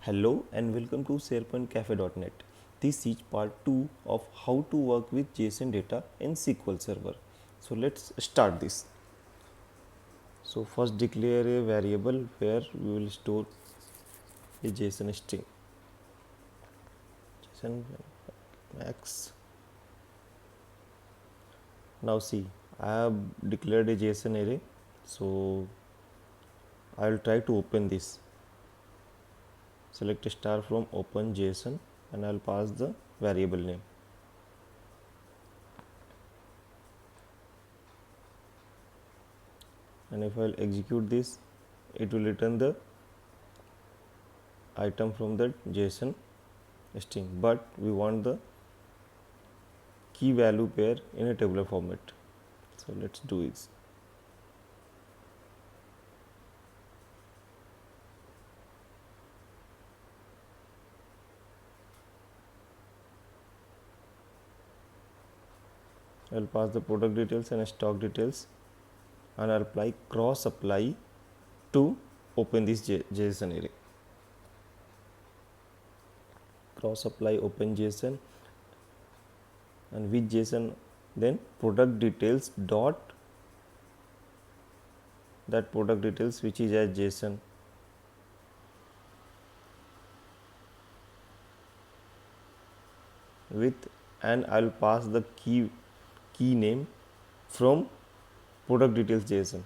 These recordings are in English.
Hello and welcome to SharePointCafe.Net. This is part 2 of how to work with JSON data in SQL Server. So let's start this. So first declare a variable where we will store a JSON string. JSON max. Now see, I have declared a JSON array. So I will try to open this. Select a star from open JSON and I will pass the variable name. And if I will execute this, it will return the item from the JSON string, but we want the key value pair in a tabular format. So let's do it. I'll pass the product details and stock details and I'll apply cross apply to open this JSON array. Cross apply open JSON and with JSON then product details dot that product details which is as JSON with, and I'll pass the key name from product details JSON.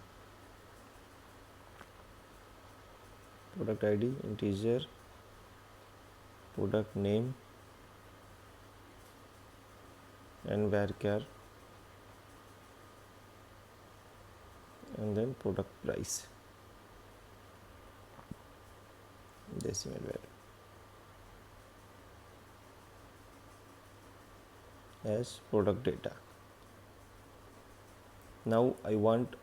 Product ID integer, product name and varchar, and then product price, decimal value as product data. Now I want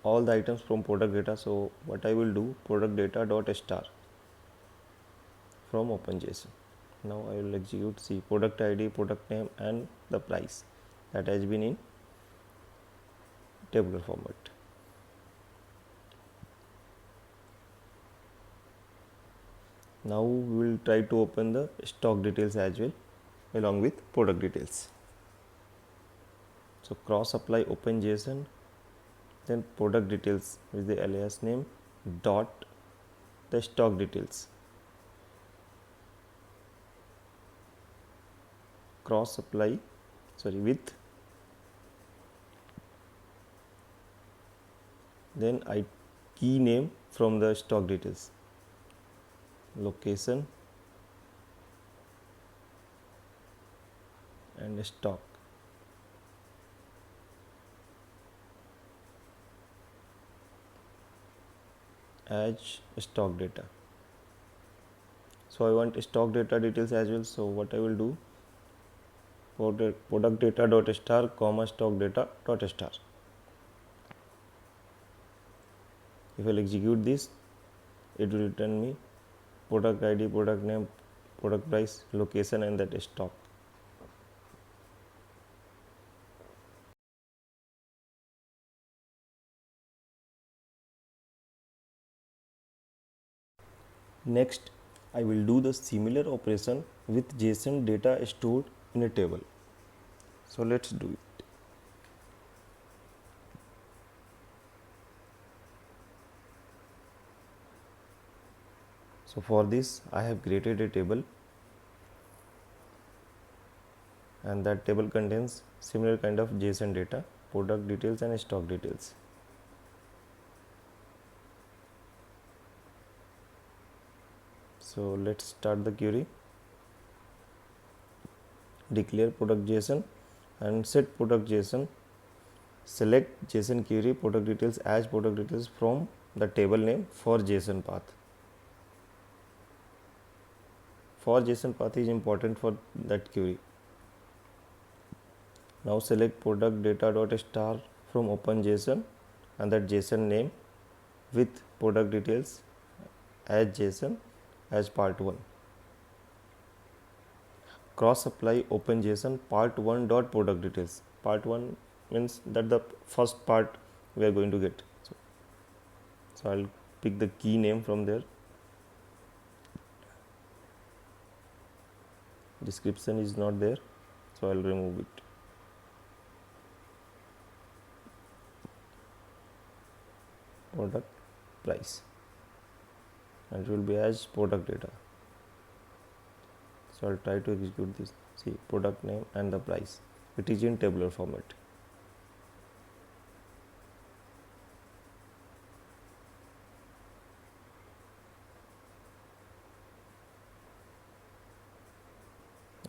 all the items from product data, so what I will do, product data dot star from open JSON. Now I will execute, see, product ID, product name and the price that has been in tabular format. Now we will try to open the stock details as well along with product details. So cross apply open JSON, then product details with the alias name dot the stock details. Cross apply, with, then I key name from the stock details, location and stock. As stock data. So I want stock data details as well. So what I will do, product data dot star comma stock data dot star. If I'll execute this, it will return me product ID, product name, product price, location and that stock. Next, I will do the similar operation with JSON data stored in a table. So let's do it. So for this, I have created a table and that table contains similar kind of JSON data, product details and stock details. So let's start the query. Declare product JSON and set product JSON. Select JSON query product details as product details from the table name for JSON path. For JSON path is important for that query. Now select product data dot star from open JSON and that JSON name with product details as JSON as part 1. Cross apply open JSON part 1 dot product details. Part 1 means that the first part we are going to get. So I'll pick the key name from there description is not there, so I'll remove it. Product price, and it will be as product data. So I'll try to execute this. See, product name and the price, it is in tabular format.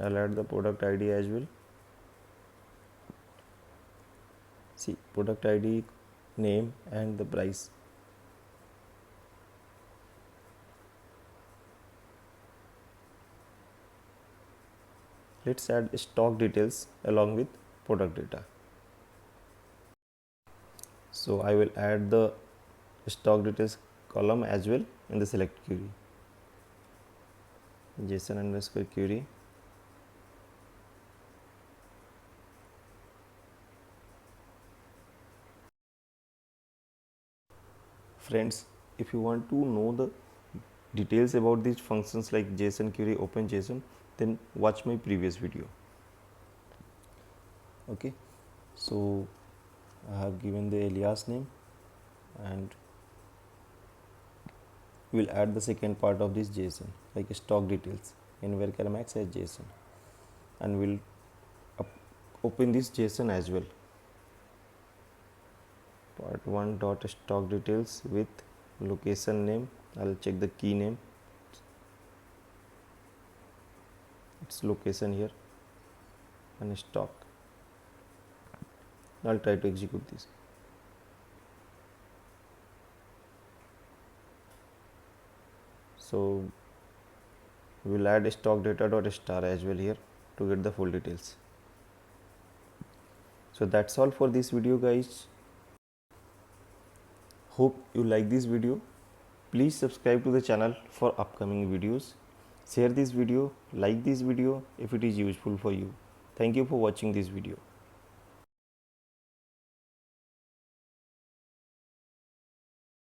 I'll add the product ID as well. See, product ID, name and the price. Let's add stock details along with product data. So I will add the stock details column as well in the select query. JSON underscore query. Friends, if you want to know the details about these functions like JSON query, open JSON, then watch my previous video. Okay, so I have given the alias name, and we'll add the second part of this JSON like stock details in varchar max as JSON, and we'll open this JSON as well. Part 1 dot stock details with location name. I'll check the key name, its location here, and stock. I'll try to execute this. So we'll add stock data dot star as well here to get the full details. So that's all for this video, guys. Hope you like this video. Please subscribe to the channel for upcoming videos. Share this video, like this video if it is useful for you. Thank you for watching this video.